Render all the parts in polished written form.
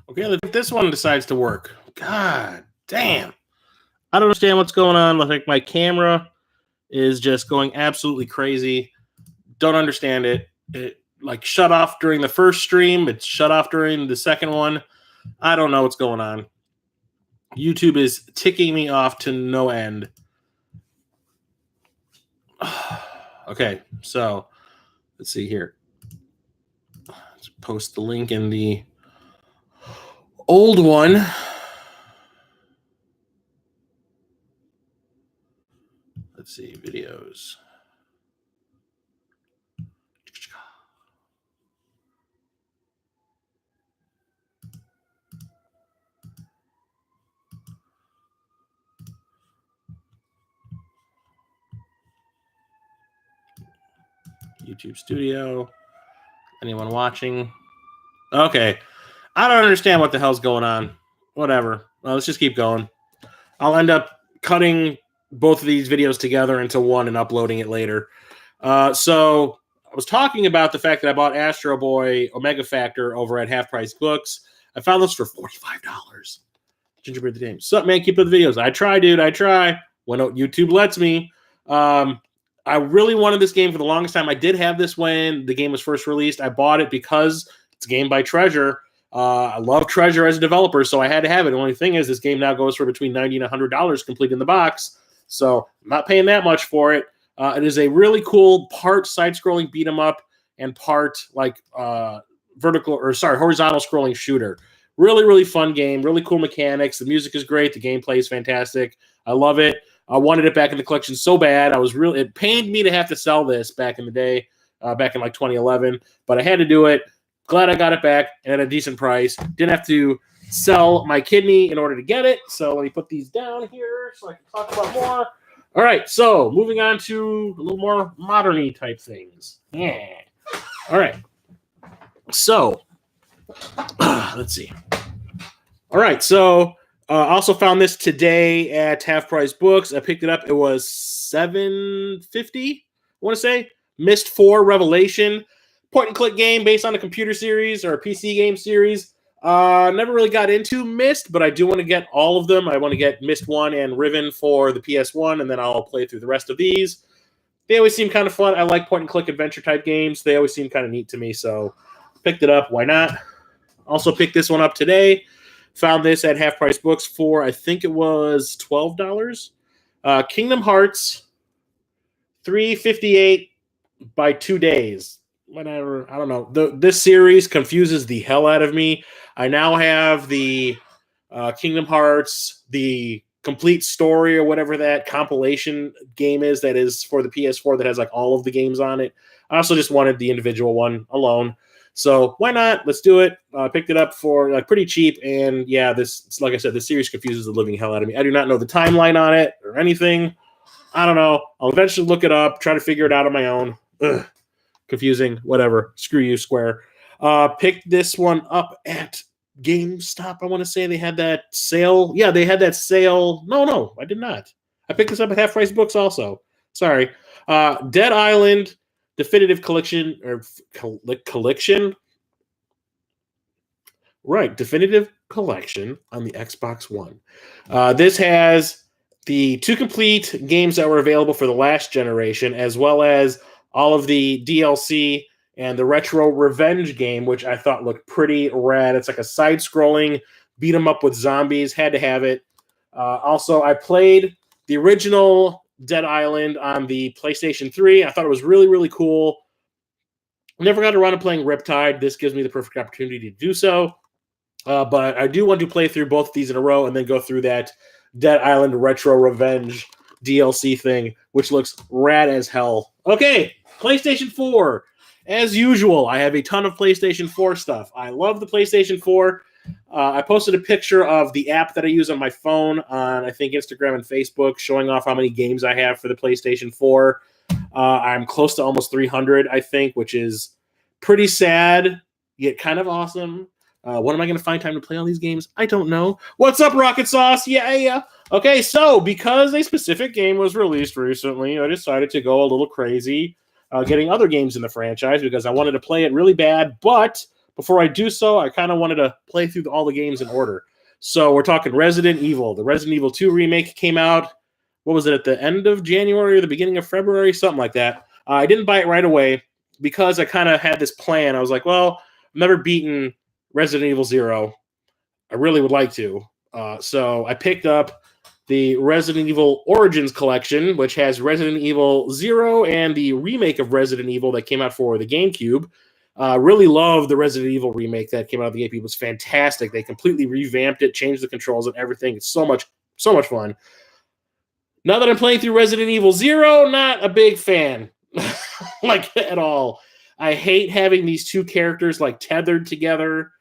Okay, if this one decides to work. God damn. I don't understand what's going on. Like my camera is just going absolutely crazy. Don't understand it. It like shut off during the first stream. It's shut off during the second one. I don't know what's going on. YouTube is ticking me off to no end. Okay, so let's see here. Let's post the link in the old one. Let's see, videos. YouTube Studio. Anyone watching? Okay. I don't understand what the hell's going on. Whatever. Well, let's just keep going. I'll end up cutting both of these videos together into one and uploading it later. So I was talking about the fact that I bought Astro Boy Omega Factor over at Half Price Books. I found this for $45. Gingerbread the game. Sup, man? Keep up the videos. I try, dude. I try. When YouTube lets me. I really wanted this game for the longest time. I did have this when the game was first released. I bought it because it's a game by Treasure. I love Treasure as a developer, so I had to have it. The only thing is this game now goes for between $90 and $100 complete in the box, so I'm not paying that much for it. It is a really cool part side-scrolling beat-em-up and part like horizontal scrolling shooter. Really, really fun game. Really cool mechanics. The music is great. The gameplay is fantastic. I love it. I wanted it back in the collection so bad. It pained me to have to sell this back in the day, back in like 2011, but I had to do it. Glad I got it back at a decent price. Didn't have to sell my kidney in order to get it. So let me put these down here so I can talk about more. All right, so moving on to a little more modern-y type things. Yeah. All right. So let's see. All right, so I also found this today at Half Price Books. I picked it up. It was $7.50, I want to say. Myst 4 Revelation. Point-and-click game based on a computer series or a PC game series. Never really got into Myst, but I do want to get all of them. I want to get Myst 1 and Riven for the PS1, and then I'll play through the rest of these. They always seem kind of fun. I like point-and-click adventure-type games. They always seem kind of neat to me, so picked it up. Why not? Also picked this one up today. Found this at Half Price Books for, I think it was $12. Kingdom Hearts, $3.58 by 2 days. Whatever, I don't know. This series confuses the hell out of me. I now have the Kingdom Hearts, the complete story or whatever that compilation game is that is for the PS4 that has like all of the games on it. I also just wanted the individual one alone. So why not? Let's do it. Picked it up for like pretty cheap. And yeah, this, like I said, this series confuses the living hell out of me. I do not know the timeline on it or anything. I don't know. I'll eventually look it up, try to figure it out on my own. Ugh. Confusing, whatever. Screw you, Square. Picked this one up at GameStop. I want to say they had that sale. Yeah, they had that sale. No, I did not. I picked this up at Half Price Books also. Sorry. Dead Island Definitive Collection or Collection. Right, Definitive Collection on the Xbox One. This has the 2 complete games that were available for the last generation, as well as all of the DLC and the Retro Revenge game, which I thought looked pretty rad. It's like a side-scrolling beat-em-up with zombies. Had to have it. Also, I played the original Dead Island on the PlayStation 3. I thought it was really, really cool. Never got around to playing Riptide. This gives me the perfect opportunity to do so. But I do want to play through both of these in a row and then go through that Dead Island Retro Revenge DLC thing, which looks rad as hell. Okay, PlayStation 4. As usual, I have a ton of PlayStation 4 stuff. I love the PlayStation 4. I posted a picture of the app that I use on my phone on, I think, Instagram and Facebook, showing off how many games I have for the PlayStation 4. I'm close to almost 300, I think, which is pretty sad, yet kind of awesome. When am I going to find time to play all these games? I don't know. What's up, Rocket Sauce? Yeah. Okay, so because a specific game was released recently, I decided to go a little crazy getting other games in the franchise because I wanted to play it really bad, but before I do so, I kind of wanted to play through all the games in order. So we're talking Resident Evil. The Resident Evil 2 remake came out, what was it, at the end of January or the beginning of February, something like that. I didn't buy it right away because I kind of had this plan. I was like, well, I've never beaten Resident Evil 0. I really would like to. So I picked up the Resident Evil Origins collection, which has Resident Evil 0 and the remake of Resident Evil that came out for the GameCube. Really love the Resident Evil remake that came out of the GameCube. It was fantastic. They completely revamped it, changed the controls and everything. It's so much fun. Now that I'm playing through Resident Evil 0, not a big fan. Like, at all. I hate having these two characters, like, tethered together.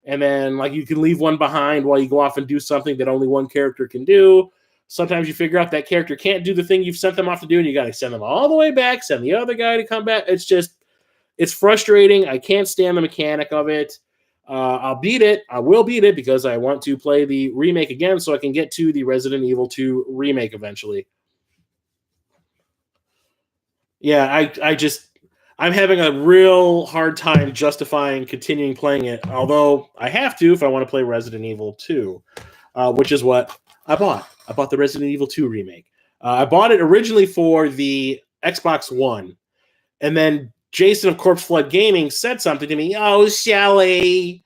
And then, like, you can leave one behind while you go off and do something that only one character can do. Sometimes you figure out that character can't do the thing you've sent them off to do, and you got to send them all the way back, send the other guy to come back. It's frustrating. I can't stand the mechanic of it. I'll beat it. I will beat it because I want to play the remake again so I can get to the Resident Evil 2 remake eventually. Yeah, I'm having a real hard time justifying continuing playing it, although I have to if I want to play Resident Evil 2, which is what I bought. I bought the Resident Evil 2 remake. I bought it originally for the Xbox One, and then Jason of Corpse Flood Gaming said something to me. Oh, Shelly.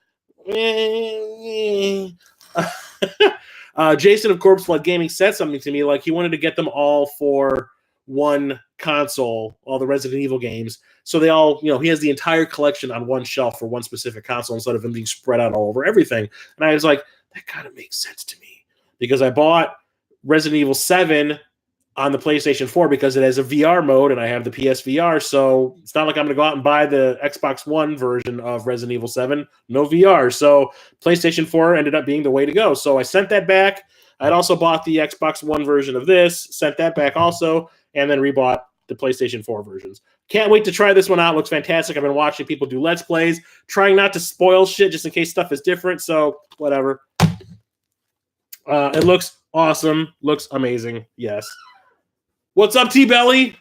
Jason of Corpse Flood Gaming said something to me like he wanted to get them all for one console, all the Resident Evil games. So they all, he has the entire collection on one shelf for one specific console instead of them being spread out all over everything. And I was like, that kind of makes sense to me because I bought Resident Evil 7 on the PlayStation 4 because it has a VR mode and I have the PSVR. So it's not like I'm going to go out and buy the Xbox One version of Resident Evil 7. No VR. So PlayStation 4 ended up being the way to go. So I sent that back. I'd also bought the Xbox One version of this, sent that back also, and then rebought the PlayStation 4 versions. Can't wait to try this one out. Looks fantastic. I've been watching people do Let's Plays, trying not to spoil shit just in case stuff is different. So whatever. It looks awesome. Looks amazing. Yes. What's up, T-Belly?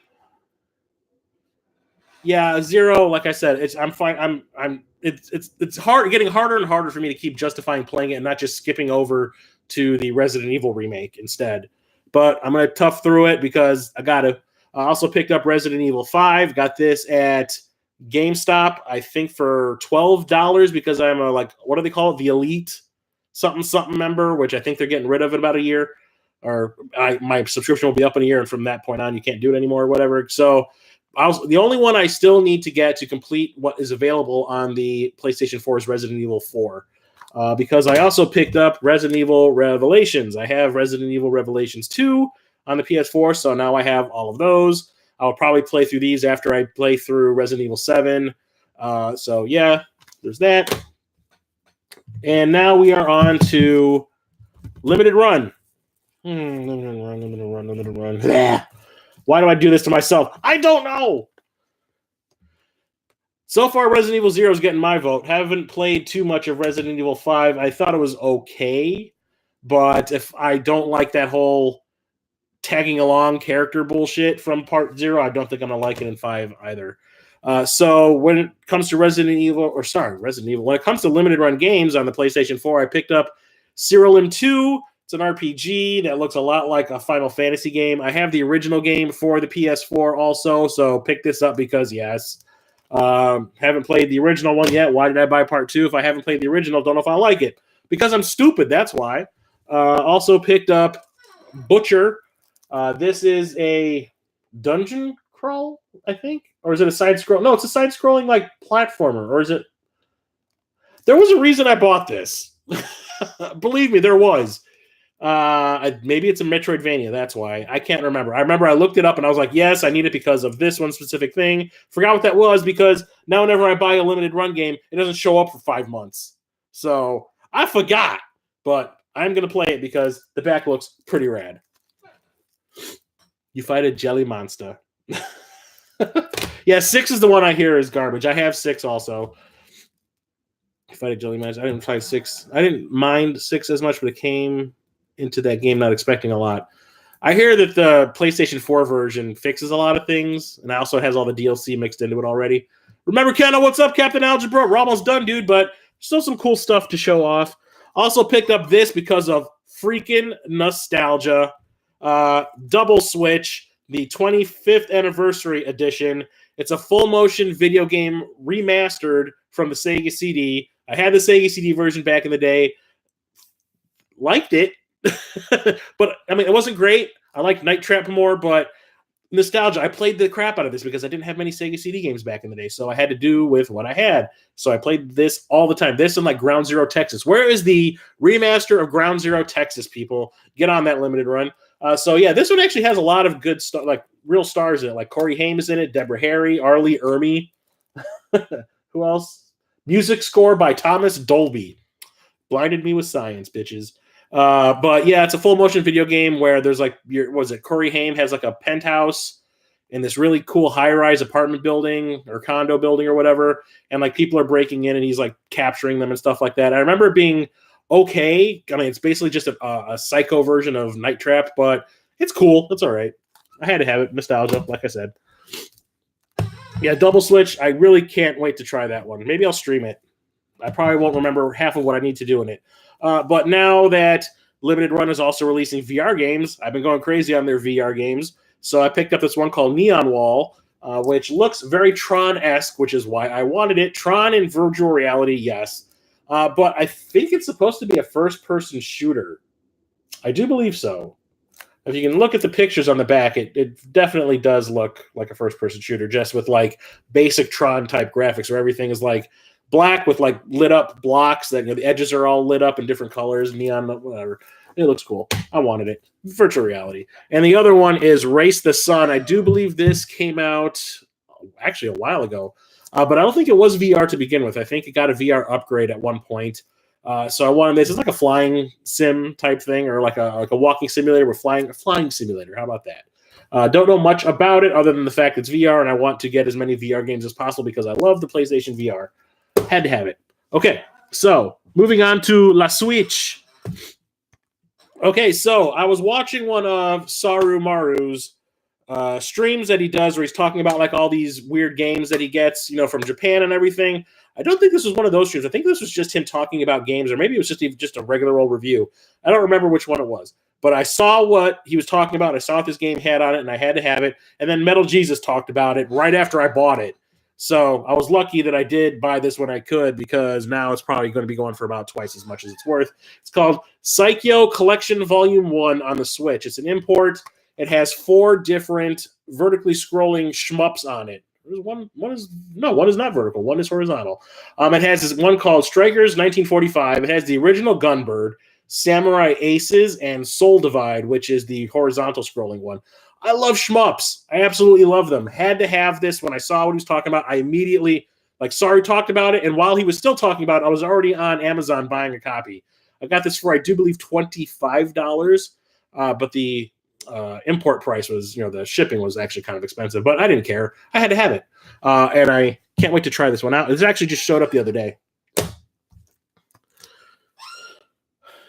Yeah, 0. Like I said, I'm fine. It's hard, getting harder and harder for me to keep justifying playing it and not just skipping over to the Resident Evil remake instead. But I'm gonna tough through it because I gotta. I also picked up Resident Evil 5. Got this at GameStop, I think for $12 because I'm what do they call it? The Elite something member, which I think they're getting rid of in about a year. Or my subscription will be up in a year, and from that point on, you can't do it anymore or whatever. So the only one I still need to get to complete what is available on the PlayStation 4 is Resident Evil 4. Because I also picked up Resident Evil Revelations. I have Resident Evil Revelations 2 on the PS4, so now I have all of those. I'll probably play through these after I play through Resident Evil 7. So yeah, there's that. And now we are on to Limited Run. Limited run. Why do I do this to myself? I don't know. So far, Resident Evil 0 is getting my vote. Haven't played too much of Resident Evil 5. I thought it was okay, but if I don't like that whole tagging along character bullshit from Part 0, I don't think I'm going to like it in 5 either. So when it comes to Resident Evil, when it comes to limited run games on the PlayStation 4, I picked up Cyrillium 2. It's an RPG that looks a lot like a Final Fantasy game. I have the original game for the PS4 also, so pick this up because, yes. Haven't played the original one yet. Why did I buy Part 2 if I haven't played the original? Don't know if I like it. Because I'm stupid, that's why. Also picked up Butcher. This is a dungeon crawl, I think? Or is it a side-scroll? No, it's a side-scrolling, platformer. Or is it... There was a reason I bought this. Believe me, there was. Maybe it's a Metroidvania. That's why. I can't remember. I remember I looked it up and I was like, yes, I need it because of this one specific thing. Forgot what that was because now whenever I buy a limited run game, it doesn't show up for 5 months. So I forgot, but I'm going to play it because the back looks pretty rad. You fight a jelly monster. Yeah, 6 is the one I hear is garbage. I have 6 also. You fight a jelly monster. I didn't fight 6. I didn't mind 6 as much, but it came into that game not expecting a lot. I hear that the PlayStation 4 version fixes a lot of things, and also has all the DLC mixed into it already. Remember, Kendall, what's up, Captain Algebra? We're almost done, dude, but still some cool stuff to show off. Also picked up this because of freaking nostalgia. Double Switch, the 25th anniversary edition. It's a full motion video game remastered from the Sega CD. I had the Sega CD version back in the day. Liked it. But, I mean, it wasn't great. I liked Night Trap more, but nostalgia. I played the crap out of this because I didn't have many Sega CD games back in the day, so I had to do with what I had. So I played this all the time. This and like Ground Zero Texas. Where is the remaster of Ground Zero Texas, people? Get on that limited run. So yeah, this one actually has a lot of good stuff, like real stars in it. Like Corey Haim is in it, Deborah Harry, Arlie Ermy. Who else? Music score by Thomas Dolby. Blinded me with science, bitches. But yeah, it's a full motion video game where there's like Corey Haim has like a penthouse in this really cool high rise apartment building or condo building or whatever, and like people are breaking in and he's like capturing them and stuff like that. I remember it being okay. I mean, it's basically just a psycho version of Night Trap, but it's cool. It's all right. I had to have it. Nostalgia, like I said. Yeah, Double Switch. I really can't wait to try that one. Maybe I'll stream it. I probably won't remember half of what I need to do in it. But now that Limited Run is also releasing VR games, I've been going crazy on their VR games. So I picked up this one called Neon Wall, which looks very Tron-esque, which is why I wanted it. Tron in virtual reality, yes. But I think it's supposed to be a first-person shooter. I do believe so. If you can look at the pictures on the back, it definitely does look like a first-person shooter, just with like basic Tron-type graphics where everything is like black with like lit up blocks that the edges are all lit up in different colors, neon, whatever. It looks cool. I wanted it. Virtual reality. And the other one is Race the Sun. I do believe this came out actually a while ago, but I don't think it was VR to begin with. I think it got a VR upgrade at one point. So I wanted this. It's like a flying sim type thing, or like a walking simulator with a flying simulator. How about that? Don't know much about it other than the fact it's VR, and I want to get as many VR games as possible because I love the PlayStation VR. Had to have it. Okay, so moving on to La Switch. Okay, so I was watching one of Saru Maru's streams that he does where he's talking about like all these weird games that he gets, from Japan and everything. I don't think this was one of those streams. I think this was just him talking about games, or maybe it was just a regular old review. I don't remember which one it was. But I saw what he was talking about. I saw what this game had on it, and I had to have it. And then Metal Jesus talked about it right after I bought it. So I was lucky that I did buy this when I could, because now it's probably going to be going for about twice as much as it's worth. It's called Psycho Collection Volume 1 on the Switch. It's an import. It has 4 different vertically scrolling shmups on it. One is not vertical. One is horizontal. It has this one called Strikers 1945. It has the original Gunbird, Samurai Aces, and Soul Divide, which is the horizontal scrolling one. I love shmups. I absolutely love them. Had to have this when I saw what he was talking about. I immediately, Sorry talked about it, and while he was still talking about it, I was already on Amazon buying a copy. I got this for, I do believe, $25, but the import price was, the shipping was actually kind of expensive, but I didn't care. I had to have it, and I can't wait to try this one out. This actually just showed up the other day.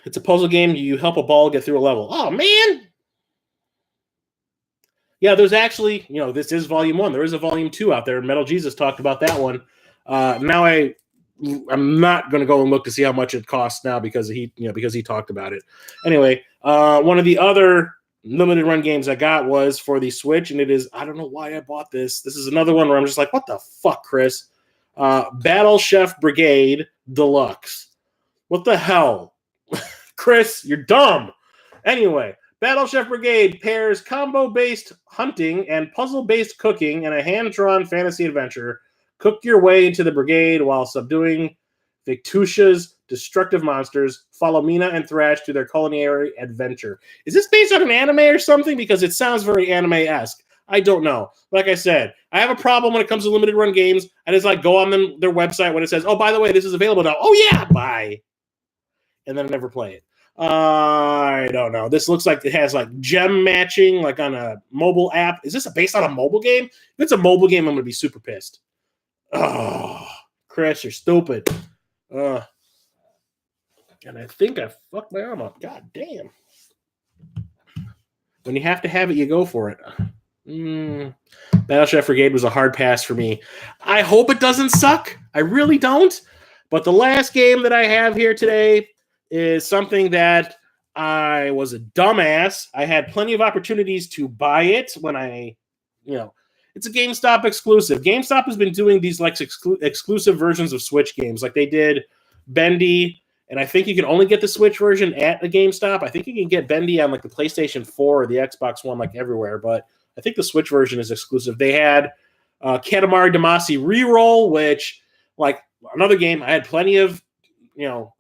It's a puzzle game. You help a ball get through a level. Oh, man! Yeah, there's actually, this is volume 1. There is a volume 2 out there. Metal Jesus talked about that one. Now I'm not going to go and look to see how much it costs now because he talked about it. Anyway, one of the other limited run games I got was for the Switch, and it is, I don't know why I bought this. This is another one where I'm just like, what the fuck, Chris? Battle Chef Brigade Deluxe. What the hell? Chris, you're dumb. Anyway, Battle Chef Brigade pairs combo-based hunting and puzzle-based cooking in a hand-drawn fantasy adventure. Cook your way into the brigade while subduing Victusia's destructive monsters. Follow Mina and Thrash to their culinary adventure. Is this based on an anime or something? Because it sounds very anime-esque. I don't know. Like I said, I have a problem when it comes to limited run games. I just go on their website when it says, oh, by the way, this is available now. Oh, yeah, bye. And then I never play it. I don't know. This looks like it has gem matching on a mobile app. Is this based on a mobile game? If it's a mobile game, I'm going to be super pissed. Oh, Chris, you're stupid. And I think I fucked my arm up. God damn. When you have to have it, you go for it. Battle Chef Brigade was a hard pass for me. I hope it doesn't suck. I really don't. But the last game that I have here today is something that I was a dumbass. I had plenty of opportunities to buy it when it's a GameStop exclusive. GameStop has been doing these like exclusive versions of Switch games. Like they did Bendy, and I think you can only get the Switch version at a GameStop. I think you can get Bendy on like the PlayStation 4 or the Xbox One, like everywhere, but I think the Switch version is exclusive. They had Katamari Damacy Reroll, which, like another game, I had plenty of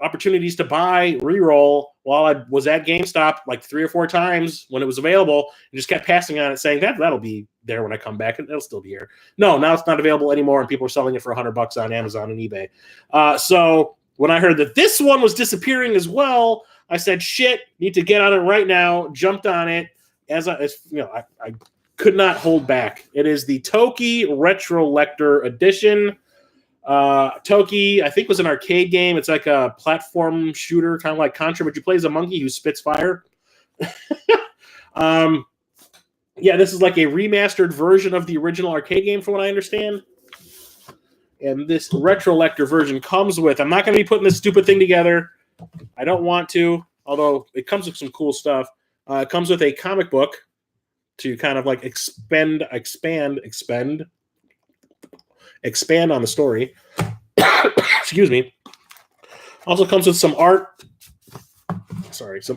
opportunities to buy Reroll while I was at GameStop like 3 or 4 times when it was available, and just kept passing on it, saying that'll be there when I come back, and it'll still be here. No, now it's not available anymore, and people are selling it for $100 on Amazon and eBay. So when I heard that this one was disappearing as well, I said, "Shit, need to get on it right now." Jumped on it I could not hold back. It is the Toki Retrolector Edition. Toki, I think, was an arcade game. It's like a platform shooter, kind of like Contra, but you play as a monkey who spits fire. This is like a remastered version of the original arcade game, from what I understand. And this Retrolector version comes with, I'm not going to be putting this stupid thing together. I don't want to, although it comes with some cool stuff. It comes with a comic book to kind of like expand on the story. Excuse me. Also comes with some some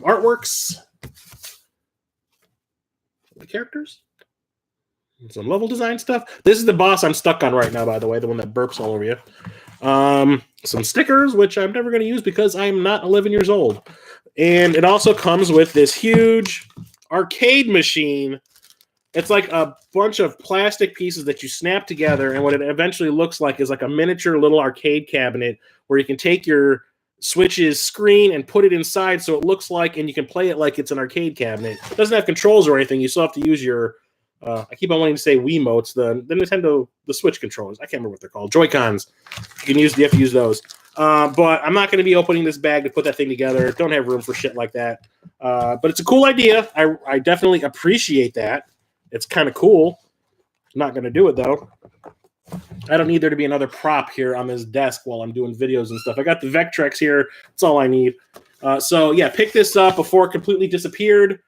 artworks. The characters. Some level design stuff. This is the boss I'm stuck on right now, by the way, the one that burps all over you. Some stickers, which I'm never going to use because I'm not 11 years old. And it also comes with this huge arcade machine. It's like a bunch of plastic pieces that you snap together, and what it eventually looks like is like a miniature little arcade cabinet where you can take your Switch's screen and put it inside so it looks like, and you can play it like it's an arcade cabinet. It doesn't have controls or anything. You still have to use your, I keep on wanting to say Wiimotes, the Nintendo, the Switch controllers. I can't remember what they're called. Joy-Cons. You have to use those. But I'm not going to be opening this bag to put that thing together. Don't have room for shit like that. But it's a cool idea. I definitely appreciate that. It's kind of cool. I'm not going to do it, though. I don't need there to be another prop here on this desk while I'm doing videos and stuff. I got the Vectrex here. That's all I need. Pick this up before it completely disappeared.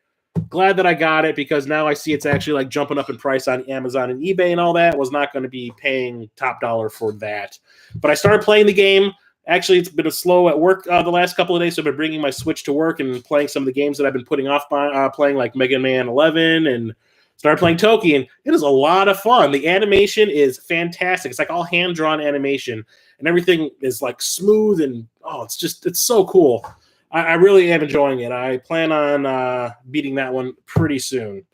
Glad that I got it, because now I see it's actually like jumping up in price on Amazon and eBay and all that. Was not going to be paying top dollar for that. But I started playing the game. Actually, it's been slow at work the last couple of days, so I've been bringing my Switch to work and playing some of the games that I've been putting off playing, like Mega Man 11, and started playing Toki, and it is a lot of fun. The animation is fantastic. It's like all hand-drawn animation, and everything is like smooth, and it's so cool. I really am enjoying it. I plan on beating that one pretty soon.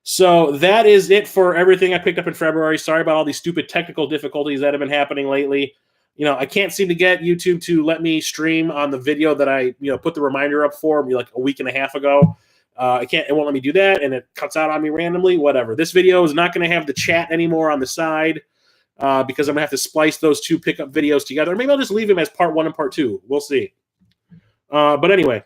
So that is it for everything I picked up in February. Sorry about all these stupid technical difficulties that have been happening lately. I can't seem to get YouTube to let me stream on the video that I put the reminder up for like a week and a half ago. It won't let me do that, and it cuts out on me randomly. Whatever. This video is not going to have the chat anymore on the side because I'm going to have to splice those two pickup videos together. Maybe I'll just leave them as part 1 and part 2. We'll see. But anyway,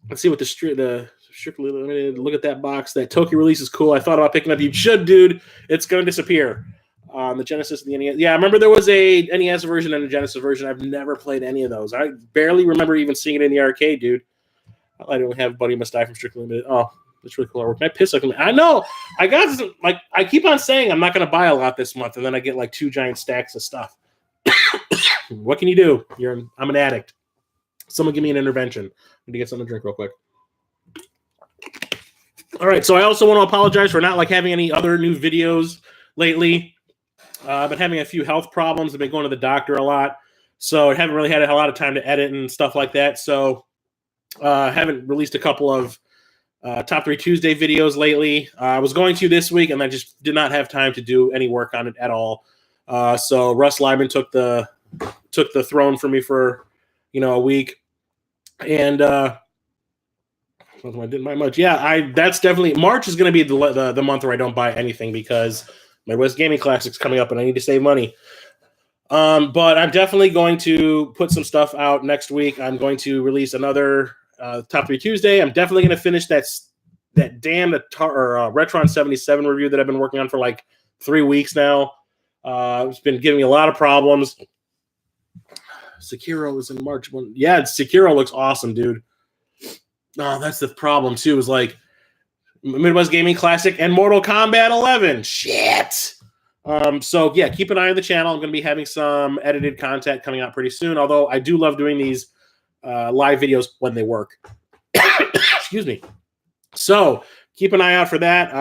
let's see what the Strictly Limited. Look at that box. That Toki release is cool. I thought about picking up. You should, dude. It's going to disappear. The Genesis and the NES. Yeah, I remember there was a NES version and a Genesis version. I've never played any of those. I barely remember even seeing it in the arcade, dude. I don't have Buddy Must Die from Strictly Limited. Oh, that's really cool artwork. Can I piss? I know. I got some, I keep on saying I'm not going to buy a lot this month, and then I get like 2 giant stacks of stuff. What can you do? I'm an addict. Someone give me an intervention. I need to get something to drink real quick. All right, so I also want to apologize for not having any other new videos lately. I've been having a few health problems. I've been going to the doctor a lot, so I haven't really had a lot of time to edit and stuff like that. So I haven't released a couple of Top 3 Tuesday videos lately. I was going to this week, and I just did not have time to do any work on it at all. So Russ Lyman took the throne for me for a week, and I didn't buy much. Yeah, that's definitely March is going to be the month where I don't buy anything because my West Gaming Classic's coming up, and I need to save money. But I'm definitely going to put some stuff out next week. I'm going to release another Top 3 Tuesday. I'm definitely going to finish that that damn Retron 77 review that I've been working on for like 3 weeks now. It's been giving me a lot of problems. Sekiro was in March. Yeah, Sekiro looks awesome, dude. Oh, that's the problem too. Is like Midwest Gaming Classic and Mortal Kombat 11. Shit. So yeah, keep an eye on the channel. I'm going to be having some edited content coming out pretty soon. Although I do love doing these live videos when they work. Excuse me. So keep an eye out for that.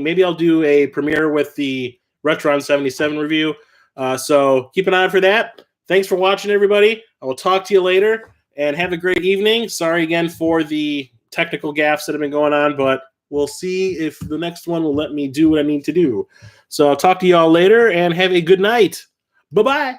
Maybe I'll do a premiere with the Retron 77 review. So keep an eye out for that. Thanks for watching, everybody. I will talk to you later, and have a great evening. Sorry again for the technical gaffes that have been going on, but we'll see if the next one will let me do what I need to do. So I'll talk to you all later, and have a good night. Bye-bye.